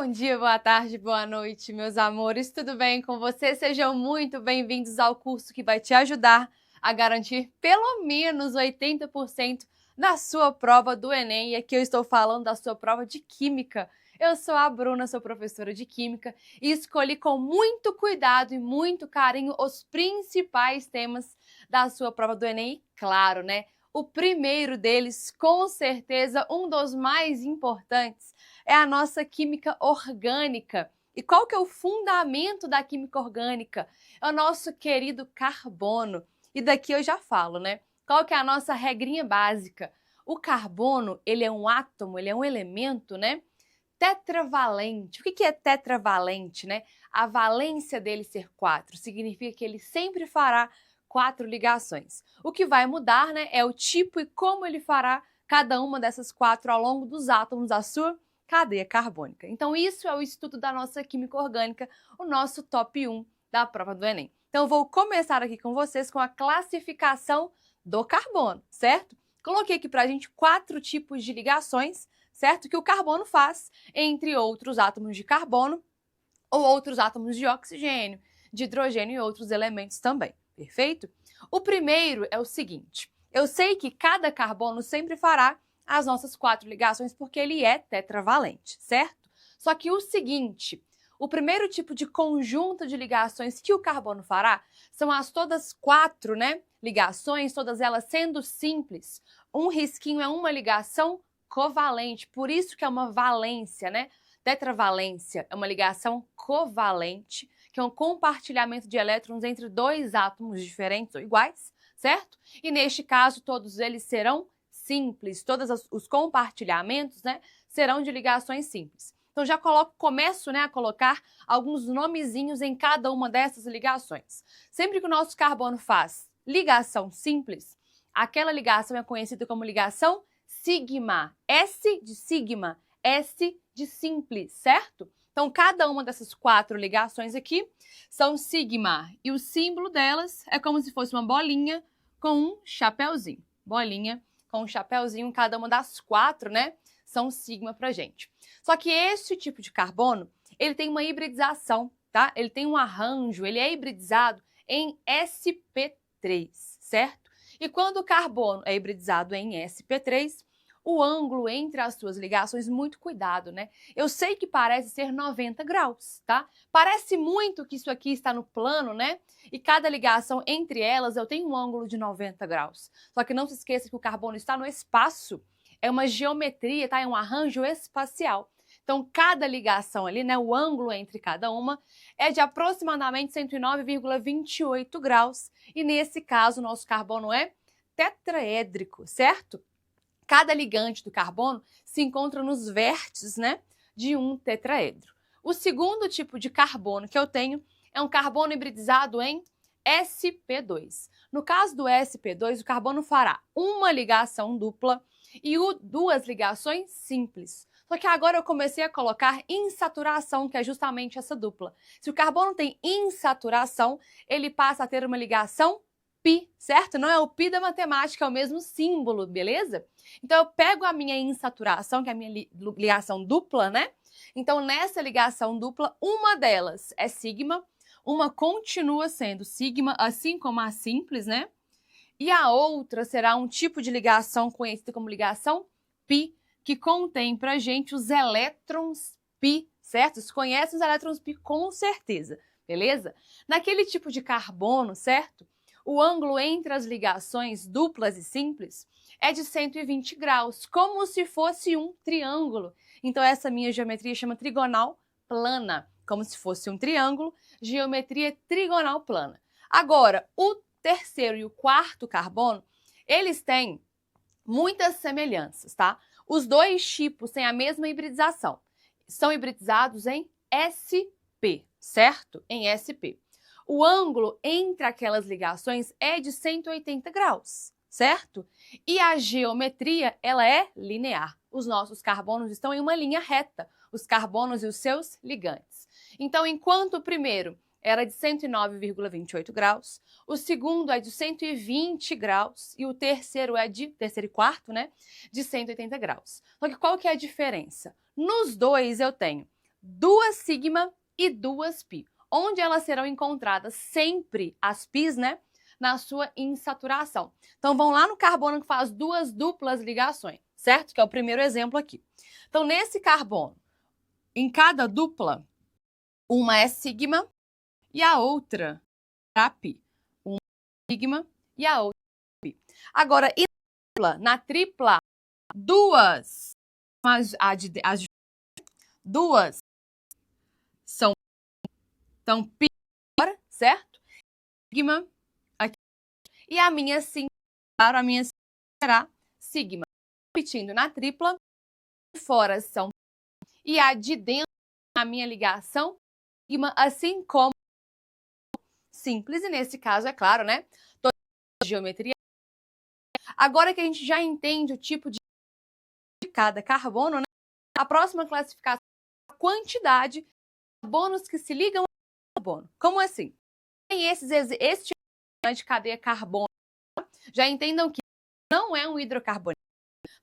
Bom dia, boa tarde, boa noite, meus amores. Tudo bem com vocês? Sejam muito bem-vindos ao curso que vai te ajudar a garantir pelo menos 80% da sua prova do Enem. E aqui eu estou falando da sua prova de Química. Eu sou a Bruna, sou professora de Química e escolhi com muito cuidado e muito carinho os principais temas da sua prova do Enem. E claro, né? O primeiro deles, com certeza, um dos mais importantes, é a nossa química orgânica. E qual que é o fundamento da química orgânica? É o nosso querido carbono. E daqui eu já falo, né? Qual que é a nossa regrinha básica? O carbono, ele é um átomo, ele é um elemento, né? Tetravalente. O que é tetravalente, né? A valência dele ser 4 significa que ele sempre fará 4 ligações. O que vai mudar, né, é o tipo e como ele fará cada uma dessas 4 ao longo dos átomos da sua cadeia carbônica. Então isso é o estudo da nossa química orgânica, o nosso top 1 da prova do Enem. Então eu vou começar aqui com vocês com a classificação do carbono, certo? Coloquei aqui pra gente 4 tipos de ligações, certo? Que o carbono faz entre outros átomos de carbono ou outros átomos de oxigênio, de hidrogênio e outros elementos também. Perfeito? O primeiro é o seguinte, eu sei que cada carbono sempre fará as nossas 4 ligações porque ele é tetravalente, certo? Só que o seguinte, o primeiro tipo de conjunto de ligações que o carbono fará são as todas 4, né, ligações, todas elas sendo simples. Um risquinho é uma ligação covalente, por isso que é uma valência, né? Tetravalência é uma ligação covalente, que é um compartilhamento de elétrons entre 2 átomos diferentes ou iguais, certo? E neste caso, todos eles serão simples, todos os compartilhamentos, né, serão de ligações simples. Então já começo, né, a colocar alguns nomezinhos em cada uma dessas ligações. Sempre que o nosso carbono faz ligação simples, aquela ligação é conhecida como ligação sigma. S de sigma, S de simples, certo? Então, cada uma dessas 4 ligações aqui são sigma. E o símbolo delas é como se fosse uma bolinha com um chapéuzinho. Bolinha com um chapéuzinho, cada uma das 4, né? São sigma pra gente. Só que esse tipo de carbono, ele tem uma hibridização, tá? Ele tem um arranjo, ele é hibridizado em sp3, certo? E quando o carbono é hibridizado em sp3, o ângulo entre as suas ligações, muito cuidado, né? Eu sei que parece ser 90 graus, tá? Parece muito que isso aqui está no plano, né? E cada ligação entre elas eu tenho um ângulo de 90 graus. Só que não se esqueça que o carbono está no espaço. É uma geometria, tá? É um arranjo espacial. Então, cada ligação ali, né? O ângulo entre cada uma é de aproximadamente 109,28 graus. E nesse caso, o nosso carbono é tetraédrico, certo? Cada ligante do carbono se encontra nos vértices, né, de um tetraedro. O segundo tipo de carbono que eu tenho é um carbono hibridizado em sp2. No caso do sp2, o carbono fará uma ligação dupla e 2 ligações simples. Só que agora eu comecei a colocar insaturação, que é justamente essa dupla. Se o carbono tem insaturação, ele passa a ter uma ligação pi, certo? Não é o pi da matemática, é o mesmo símbolo, beleza? Então eu pego a minha insaturação, que é a minha ligação dupla, né? Então nessa ligação dupla, uma delas é sigma, uma continua sendo sigma, assim como a simples, né? E a outra será um tipo de ligação conhecida como ligação pi, que contém pra gente os elétrons pi, certo? Você conhece os elétrons pi com certeza, beleza? Naquele tipo de carbono, certo? O ângulo entre as ligações duplas e simples é de 120 graus, como se fosse um triângulo. Então essa minha geometria chama trigonal plana, como se fosse um triângulo, geometria trigonal plana. Agora, o terceiro e o quarto carbono, eles têm muitas semelhanças, tá? Os 2 tipos têm a mesma hibridização. São hibridizados em sp, certo? Em sp. O ângulo entre aquelas ligações é de 180 graus, certo? E a geometria, ela é linear. Os nossos carbonos estão em uma linha reta, os carbonos e os seus ligantes. Então, enquanto o primeiro era de 109,28 graus, o segundo é de 120 graus e o terceiro e quarto, né, de 180 graus. Só que qual que é a diferença? Nos dois eu tenho 2 sigma e 2 pi. Onde elas serão encontradas sempre, as pis, né? Na sua insaturação. Então, vão lá no carbono que faz 2 duplas ligações, certo? Que é o primeiro exemplo aqui. Então, nesse carbono, em cada dupla, uma é sigma e a outra é pi. Uma é sigma e a outra é pi. Agora, na tripla, duas são então pi, certo? Sigma aqui. E a minha sim, claro, a minha será sigma. Repetindo, na tripla, de fora são e a de dentro, a minha ligação, sigma, assim como simples, e nesse caso, é claro, né? Toda a geometria. Agora que a gente já entende o tipo de cada carbono, né? A próxima classificação é a quantidade de carbonos que se ligam ao carbono. Como assim? Tem esse tipo de cadeia carbônica. Já entendam que não é um hidrocarboneto,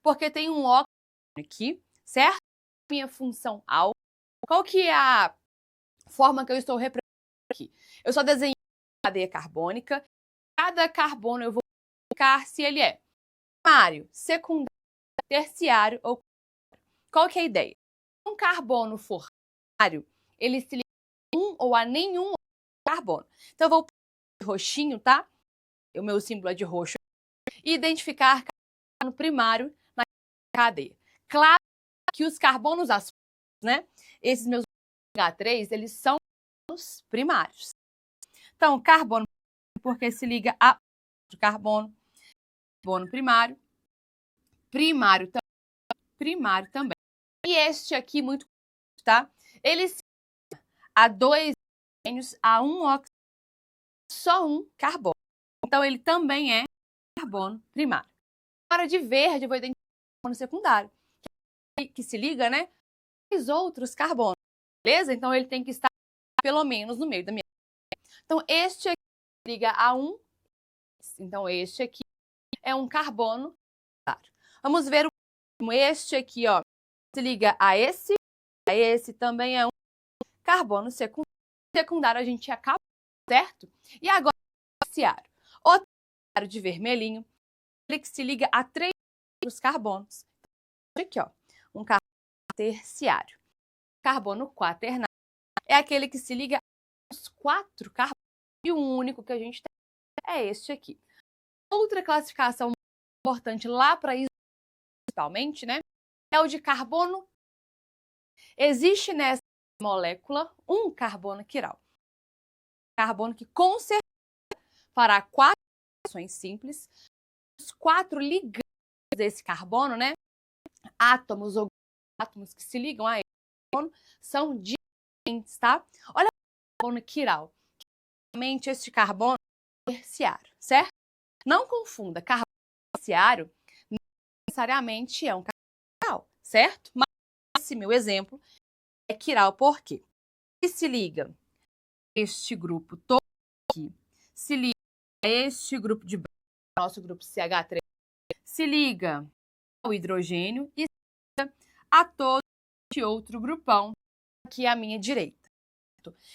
porque tem um óxido aqui, certo? Minha função álcool. Qual que é a forma que eu estou representando aqui? Eu só desenhei a cadeia carbônica. Cada carbono eu vou indicar se ele é primário, secundário, terciário ou quartário. Qual que é a ideia? Se um carbono for primário, ele se liga a um ou a nenhum carbono. Então eu vou pôr roxinho, tá? O meu símbolo é de roxo. E identificar carbono primário na cadeia. Claro que os carbonos açúcares, né? Esses meus H3, eles são os primários. Então, carbono, porque se liga a outro carbono, carbono primário, primário também. E este aqui, muito, tá? Ele se liga a 2 hidrogênios, a um oxigênio, só um carbono. Então, ele também é carbono primário. Agora, de verde, eu vou identificar o carbono secundário, que se liga, né? Os outros carbonos, beleza? Então, ele tem que estar pelo menos no meio da minha. Então, este aqui liga a um. Então, este aqui é um carbono secundário. Vamos ver o último. Este aqui, ó, se liga a esse também é um carbono secundário. Secundário a gente acaba, certo? E agora, o terciário. O terciário de vermelhinho, ele que se liga a 3 outros carbonos. Aqui, ó, um carbono terciário. Carbono quaternário é aquele que se liga aos 4 carbonos. E o único que a gente tem é este aqui. Outra classificação importante lá para isso, principalmente, né, é o de carbono. Existe nessa molécula um carbono quiral. Carbono que com certeza fará 4 reações simples. Os 4 ligantes desse carbono, né, átomos ou átomos que se ligam a esse carbono, são diferentes, tá? Olha o carbono quiral. Realmente este carbono é terciário, certo? Não confunda, carbono terciário não necessariamente é um carbono quiral, certo? Mas esse meu exemplo é quiral porque ele se liga a este grupo todo aqui, se liga a este grupo de nosso grupo CH3, se liga ao hidrogênio e se liga a todo este outro grupão aqui à minha direita.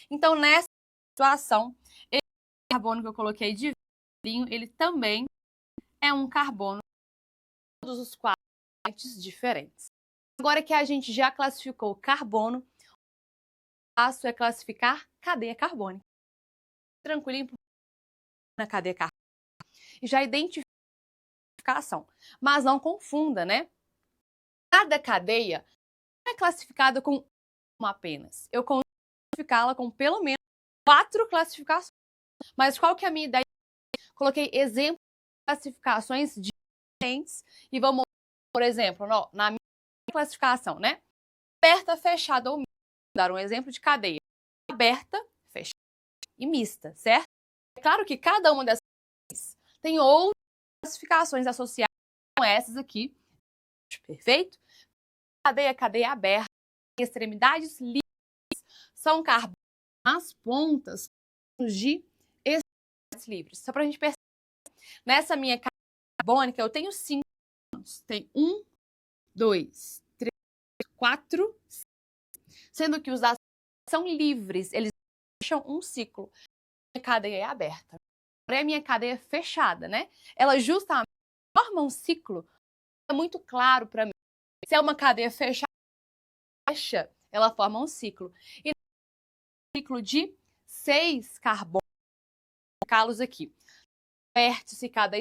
Então, nessa situação, esse carbono que eu coloquei de verdinho, ele também é um carbono de todos os 4 diferentes. Agora que a gente já classificou o carbono, o passo é classificar cadeia carbônica. Tranquilinho na cadeia carbônica. E já identifica a classificação. Mas não confunda, né? Cada cadeia não é classificada com uma apenas. Eu consigo classificá-la com pelo menos 4 classificações. Mas qual que é a minha ideia? Coloquei exemplos de classificações diferentes e vamos, por exemplo, na minha classificação, né? Aberta, fechada ou mista. Vou dar um exemplo de cadeia. Aberta, fechada e mista, certo? É claro que cada uma dessas tem outras classificações associadas com essas aqui. Perfeito? Cadeia aberta, extremidades livres, são carbonos nas pontas de extremidades livres. Só para a gente perceber. Nessa minha cadeia carbônica, eu tenho 5 carbonos. Tem 1, 2, 3, 4, 5. sendo que os ácidos são livres, eles deixam um ciclo. A minha cadeia é aberta. A minha cadeia é fechada, né? Ela justamente forma um ciclo. É muito claro para mim. Se é uma cadeia fechada, ela forma um ciclo. E um ciclo de 6 carbonos, colocá-los aqui. Vértice cada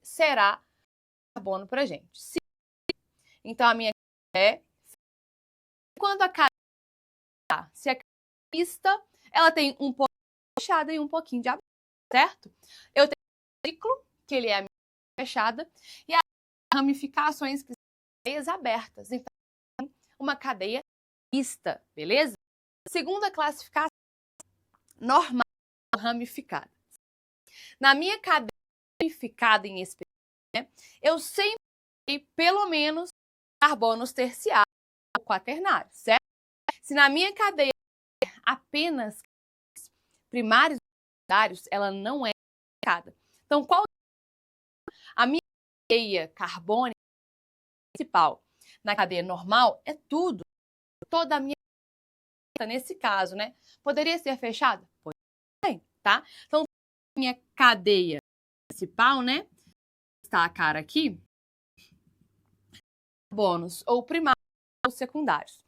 será carbono para gente. Então a minha é quando a cadeia, se a cadeia é mista, ela tem um pouquinho fechada e um pouquinho de aberta, certo? Eu tenho um ciclo, que ele é fechada, e as ramificações que são cadeias abertas. Então, uma cadeia mista, beleza? Segunda classificação, normal ramificada. Na minha cadeia ramificada em específico, né, eu sempre tenho pelo menos carbonos terciários ou quaternários, certo? Se na minha cadeia apenas primários e secundários, ela não é ramificada. Então, qual a minha cadeia carbônica principal na cadeia normal é tudo, toda a minha nesse caso, né? Poderia ser fechada? Pode ser, tá? Então, minha cadeia principal, né? Está a cara aqui. Carbonos ou primários ou secundários.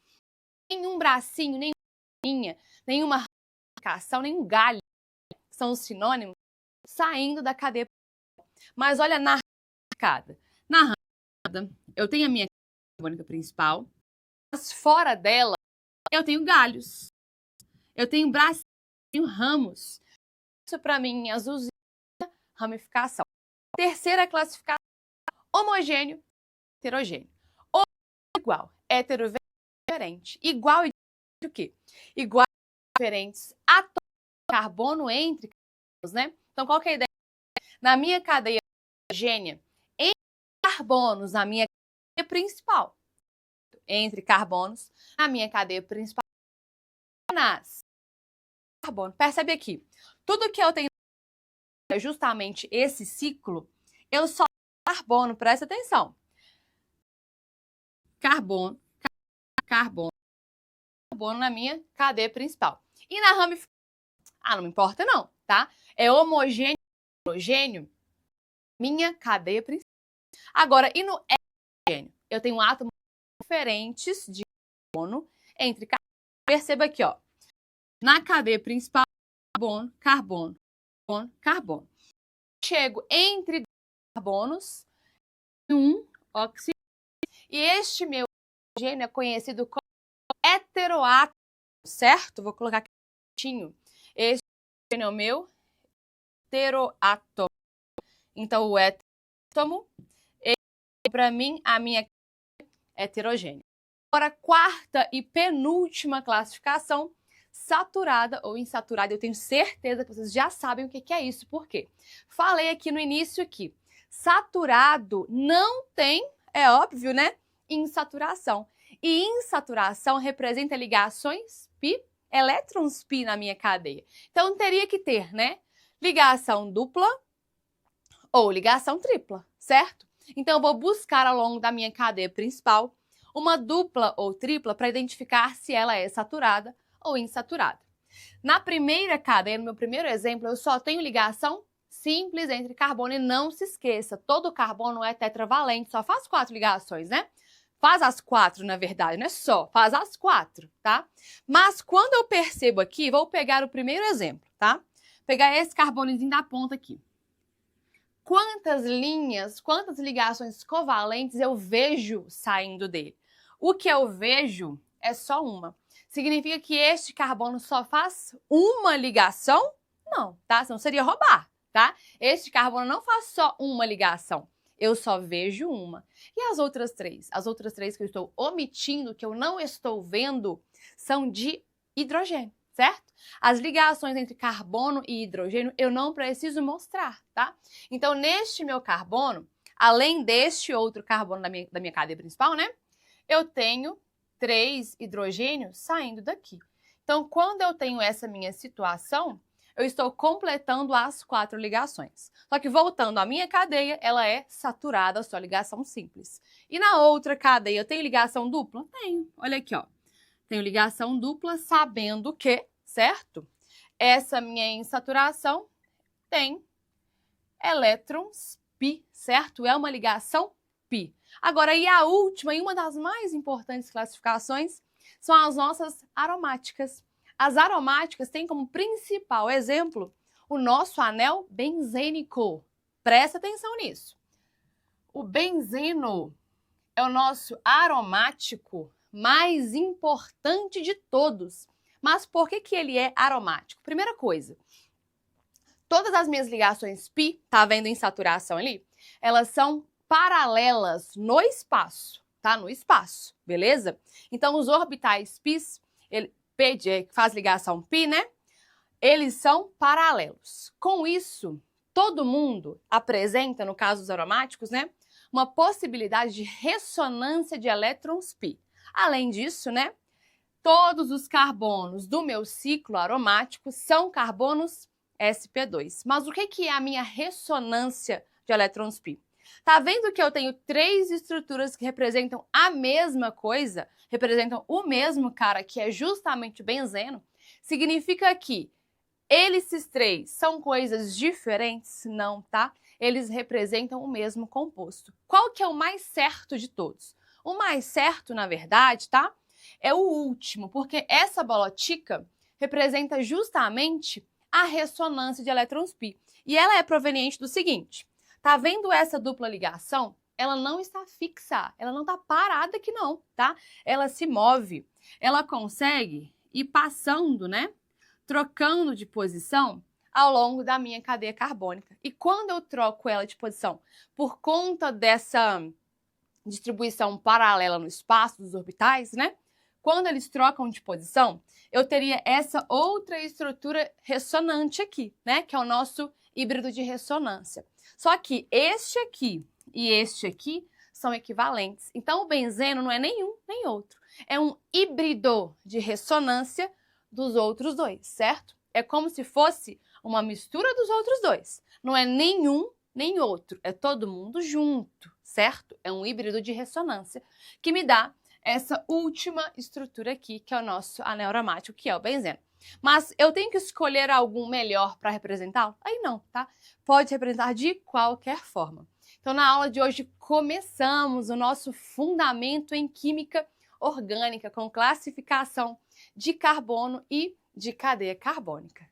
Nenhum bracinho, nenhuma linha, nenhuma ramificação, nenhum galho são os sinônimos saindo da cadeia. Mas olha na ramificada. Na ramificada, eu tenho a minha cadeia carbônica principal, mas fora dela eu tenho galhos. Eu tenho bracinhos, tenho ramos. Isso para mim, azulzinho, ramificação. Terceira classificação, homogêneo, heterogêneo. Ou igual, hétero, diferente. Igual e o quê? Igual e diferentes átomos de carbono entre carbonos, né? Então, qual que é a ideia? Na minha cadeia homogênea, entre carbonos, na minha cadeia principal. Entre carbonos, na minha cadeia principal, nas carbono. Percebe aqui, tudo que eu tenho é justamente esse ciclo, eu só tenho carbono, presta atenção. Carbono, carbono, carbono na minha cadeia principal. E na ramificação, não me importa não, tá? É homogêneo, heterogêneo, minha cadeia principal. Agora, e no heterogêneo? Eu tenho átomos diferentes de carbono entre carbono. Perceba aqui, ó. Na cadeia principal, carbono, carbono, carbono, carbono. Chego entre carbonos, um oxigênio. E este meu oxigênio é conhecido como heteroátomo, certo? Vou colocar aqui certinho. Este oxigênio é o meu heteroátomo. Então, o heteroátomo é, para mim, a minha heterogênea. Agora, quarta e penúltima classificação, saturada ou insaturada. Eu tenho certeza que vocês já sabem o que é isso. Por quê? Falei aqui no início que saturado não tem, é óbvio, né? Insaturação. E insaturação representa ligações pi, elétrons pi na minha cadeia. Então, teria que ter, né? Ligação dupla ou ligação tripla, certo? Então, eu vou buscar ao longo da minha cadeia principal uma dupla ou tripla para identificar se ela é saturada ou insaturada. Na primeira cadeia, no meu primeiro exemplo, eu só tenho ligação simples entre carbono e não se esqueça, todo carbono é tetravalente, só faz 4 ligações, né? Faz as 4, na verdade, não é só, faz as 4, tá? Mas quando eu percebo aqui, vou pegar o primeiro exemplo, tá? Pegar esse carbonozinho da ponta aqui. Quantas linhas, quantas ligações covalentes eu vejo saindo dele? O que eu vejo é só uma. Significa que este carbono só faz uma ligação? Não, tá? Senão seria roubar, tá? Este carbono não faz só uma ligação. Eu só vejo uma. E as outras três? As outras três que eu estou omitindo, que eu não estou vendo, são de hidrogênio, certo? As ligações entre carbono e hidrogênio eu não preciso mostrar, tá? Então, neste meu carbono, além deste outro carbono da minha cadeia principal, né? Eu tenho 3 hidrogênios saindo daqui. Então, quando eu tenho essa minha situação, eu estou completando as 4 ligações. Só que voltando à minha cadeia, ela é saturada, só ligação simples. E na outra cadeia, eu tenho ligação dupla? Tenho. Olha aqui, ó. Tenho ligação dupla sabendo que, certo? Essa minha insaturação tem elétrons π, certo? É uma ligação π. Agora, e a última e uma das mais importantes classificações são as nossas aromáticas. As aromáticas têm como principal exemplo o nosso anel benzênico. Presta atenção nisso. O benzeno é o nosso aromático mais importante de todos. Mas por que ele é aromático? Primeira coisa, todas as minhas ligações π, tá vendo em saturação ali? Elas são paralelas no espaço, tá? No espaço, beleza? Então, os orbitais π, que faz ligação π, né? Eles são paralelos. Com isso, todo mundo apresenta, no caso dos aromáticos, né, uma possibilidade de ressonância de elétrons π. Além disso, né, todos os carbonos do meu ciclo aromático são carbonos sp2. Mas o que é a minha ressonância de elétrons π? Tá vendo que eu tenho 3 estruturas que representam a mesma coisa, representam o mesmo cara, que é justamente o benzeno? Significa que esses 3 são coisas diferentes? Não, tá? Eles representam o mesmo composto. Qual que é o mais certo de todos? O mais certo, na verdade, tá? É o último, porque essa bolotica representa justamente a ressonância de elétrons π. E ela é proveniente do seguinte, tá vendo essa dupla ligação? Ela não está fixa, ela não está parada aqui não, tá? Ela se move, ela consegue ir passando, né? Trocando de posição ao longo da minha cadeia carbônica. E quando eu troco ela de posição por conta dessa distribuição paralela no espaço dos orbitais, né? Quando eles trocam de posição, eu teria essa outra estrutura ressonante aqui, né? Que é o nosso híbrido de ressonância. Só que este aqui e este aqui são equivalentes. Então, o benzeno não é nenhum nem outro. É um híbrido de ressonância dos outros dois, certo? É como se fosse uma mistura dos outros dois. Não é nenhum nem outro, é todo mundo junto, certo? É um híbrido de ressonância que me dá essa última estrutura aqui, que é o nosso anel aromático, que é o benzeno. Mas eu tenho que escolher algum melhor para representá-lo? Aí não, tá? Pode representar de qualquer forma. Então, na aula de hoje, começamos o nosso fundamento em química orgânica com classificação de carbono e de cadeia carbônica.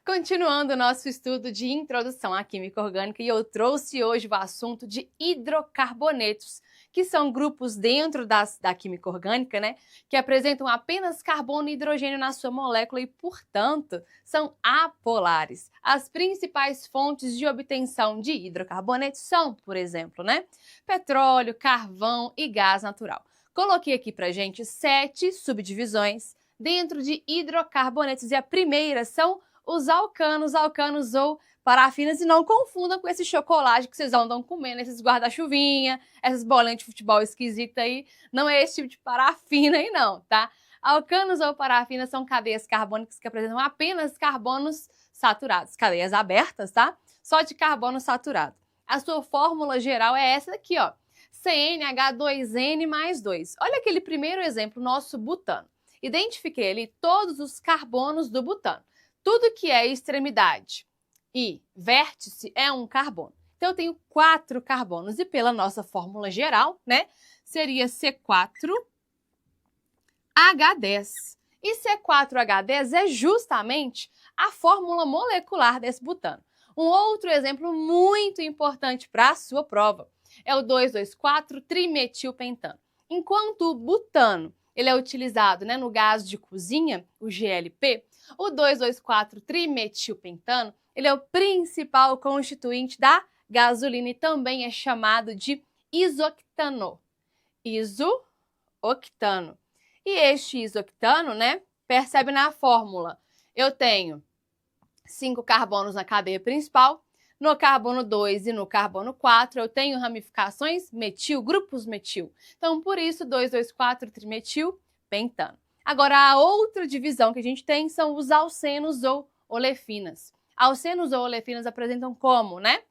Continuando o nosso estudo de introdução à química orgânica, e eu trouxe hoje o assunto de hidrocarbonetos, que são grupos dentro da química orgânica, né, que apresentam apenas carbono e hidrogênio na sua molécula e, portanto, são apolares. As principais fontes de obtenção de hidrocarbonetos são, por exemplo, né, petróleo, carvão e gás natural. Coloquei aqui pra gente 7 subdivisões dentro de hidrocarbonetos, e a primeira são os alcanos ou parafinas, e não confundam com esse chocolate que vocês andam comendo, esses guarda-chuvinha, essas bolinhas de futebol esquisitas aí, não é esse tipo de parafina aí não, tá? Alcanos ou parafinas são cadeias carbônicas que apresentam apenas carbonos saturados, cadeias abertas, tá? Só de carbono saturado. A sua fórmula geral é essa daqui, ó, CnH2n mais 2. Olha aquele primeiro exemplo, nosso butano. Identifiquei ali todos os carbonos do butano. Tudo que é extremidade e vértice é um carbono. Então, eu tenho 4 carbonos e pela nossa fórmula geral, né, seria C4H10. E C4H10 é justamente a fórmula molecular desse butano. Um outro exemplo muito importante para a sua prova é o 2,2,4-trimetilpentano. Enquanto o butano ele é utilizado, né, no gás de cozinha, o GLP, o 2,2,4-trimetilpentano, ele é o principal constituinte da gasolina e também é chamado de isoctano. Isooctano. E este isoctano, né, percebe na fórmula, eu tenho 5 carbonos na cadeia principal, no carbono 2 e no carbono 4 eu tenho ramificações metil, grupos metil. Então, por isso, 2,2,4-trimetilpentano. Agora, a outra divisão que a gente tem são os alcenos ou olefinas. Alcenos ou olefinas apresentam como, né?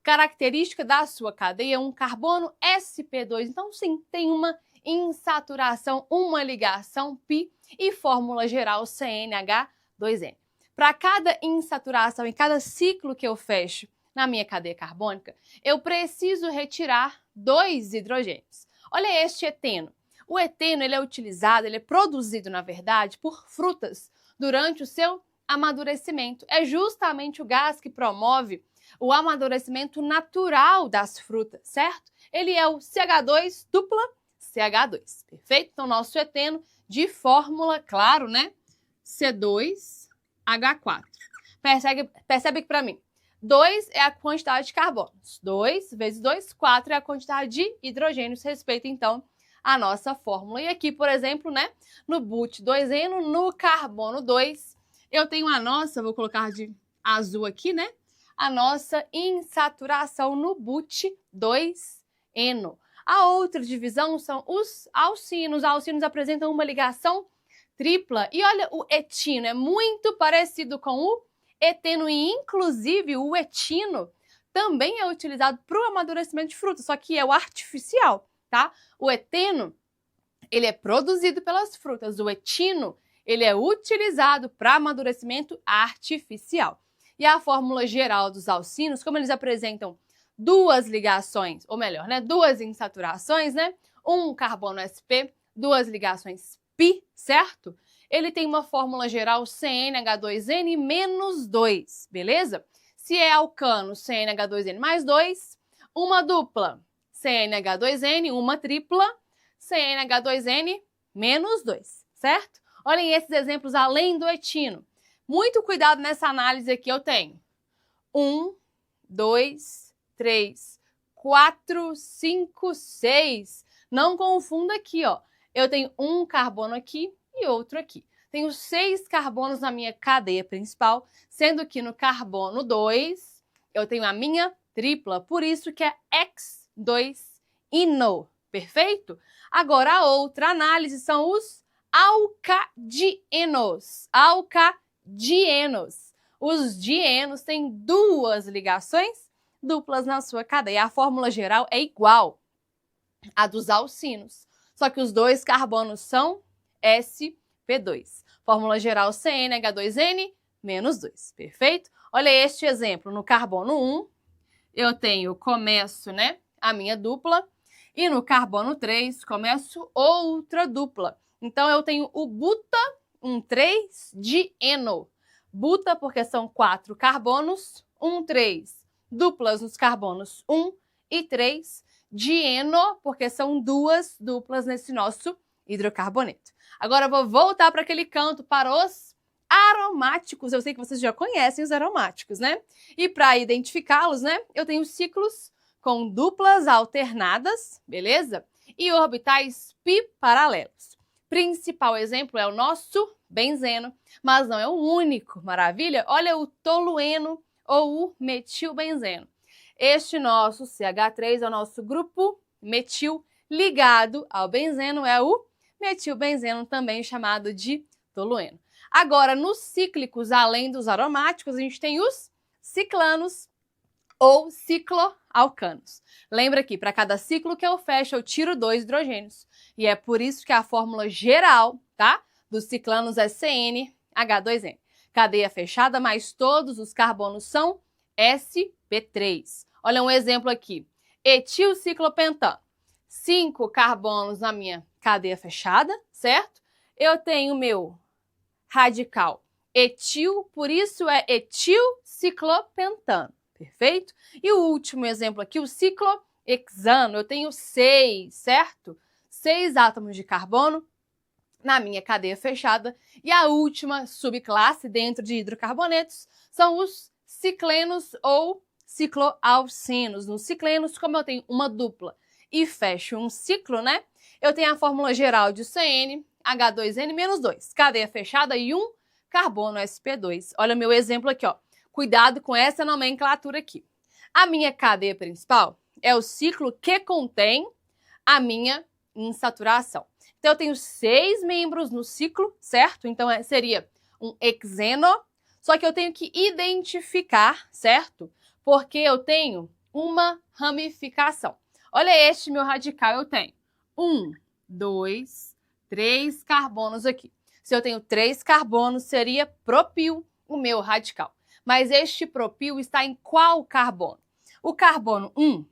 Característica da sua cadeia um carbono sp2. Então, sim, tem uma insaturação, uma ligação π e fórmula geral CnH2n. Para cada insaturação, em cada ciclo que eu fecho na minha cadeia carbônica, eu preciso retirar 2 hidrogênios. Olha este eteno. O eteno ele é utilizado, ele é produzido, na verdade, por frutas durante o seu amadurecimento. É justamente o gás que promove o amadurecimento natural das frutas, certo? Ele é o CH2 dupla CH2, perfeito? Então, nosso eteno de fórmula, claro, né? C2H4. Percebe que para mim, 2 é a quantidade de carbonos. 2 vezes 2, 4 é a quantidade de hidrogênios. Respeita, então, a nossa fórmula. E aqui, por exemplo, né? No but2eno, no carbono 2, eu tenho a nossa, vou colocar de azul aqui, né? A nossa insaturação no but2eno. A outra divisão são os alcinos. Os alcinos apresentam uma ligação tripla. E olha, o etino é muito parecido com o eteno e, inclusive, o etino também é utilizado para o amadurecimento de frutas, só que é o artificial, tá? O eteno, ele é produzido pelas frutas. O etino, ele é utilizado para amadurecimento artificial. E a fórmula geral dos alcinos, como eles apresentam duas ligações, ou melhor, né, duas insaturações, né, um carbono sp, duas ligações π, certo? Ele tem uma fórmula geral CnH2n menos 2, beleza? Se é alcano, CnH2n mais 2, uma dupla, CnH2n, uma tripla, CnH2n menos 2, certo? Olhem esses exemplos além do etino. Muito cuidado nessa análise aqui, eu tenho 1, 2, 3, 4, 5, 6. Não confunda aqui, ó. Eu tenho um carbono aqui e outro aqui. Tenho 6 carbonos na minha cadeia principal, sendo que no carbono 2 eu tenho a minha tripla, por isso que é X2-ino, perfeito? Agora a outra análise são os alcadienos. Alcadienos. Os dienos têm duas ligações duplas na sua cadeia. A fórmula geral é igual à dos alcinos, só que os dois carbonos são sp2. Fórmula geral CnH2n menos 2, perfeito? Olha este exemplo, no carbono 1, eu começo, né, a minha dupla, e no carbono 3, começo outra dupla. Então, eu tenho o buta, um 3-dieno. Buta, porque são 4 carbonos, 3 duplas nos carbonos 1 e 3, dieno, porque são 2 duplas nesse nosso hidrocarboneto. Agora eu vou voltar para aquele canto, para os aromáticos. Eu sei que vocês já conhecem os aromáticos, né? E para identificá-los, né, eu tenho ciclos com duplas alternadas, beleza? E orbitais π paralelos. Principal exemplo é o nosso benzeno, mas não é o único, maravilha? Olha o tolueno ou o metilbenzeno. Este nosso CH3 é o nosso grupo metil ligado ao benzeno, é o metilbenzeno, também chamado de tolueno. Agora, nos cíclicos, além dos aromáticos, a gente tem os ciclanos ou cicloalcanos. Lembra aqui, para cada ciclo que eu fecho, eu tiro 2 hidrogênios. E é por isso que a fórmula geral, tá, dos ciclanos é CnH2n. Cadeia fechada, mas todos os carbonos são sp3. Olha um exemplo aqui. Etilciclopentano. 5 carbonos na minha cadeia fechada, certo? Eu tenho meu radical etil, por isso é etilciclopentano, perfeito? E o último exemplo aqui, o ciclohexano, eu tenho 6, certo? 6 átomos de carbono na minha cadeia fechada. E a última subclasse dentro de hidrocarbonetos são os ciclenos ou cicloalcinos. Nos ciclenos, como eu tenho uma dupla e fecho um ciclo, né? Eu tenho a fórmula geral de CnH2n menos 2, cadeia fechada e um carbono sp2. Olha o meu exemplo aqui, ó. Cuidado com essa nomenclatura aqui. A minha cadeia principal é o ciclo que contém a minha insaturação. Então, eu tenho 6 membros no ciclo, certo? Então, seria um hexeno, só que eu tenho que identificar, certo? Porque eu tenho uma ramificação. Olha este meu radical, eu tenho 1, 2, 3 carbonos aqui. Se eu tenho 3 carbonos, seria propil o meu radical. Mas este propil está em qual carbono? O carbono 1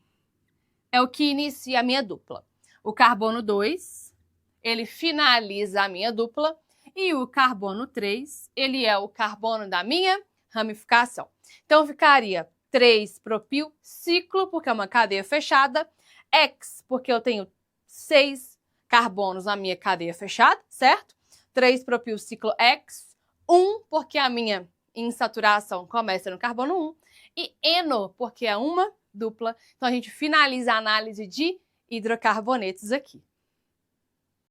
é o que inicia a minha dupla. O carbono 2, ele finaliza a minha dupla. E o carbono 3, ele é o carbono da minha ramificação. Então, ficaria 3-propil ciclo, porque é uma cadeia fechada. X, porque eu tenho 6 carbonos na minha cadeia fechada, certo? 3-propil ciclo X. 1, porque a minha insaturação começa no carbono 1. E eno, porque é uma dupla. Então, a gente finaliza a análise de hidrocarbonetos aqui.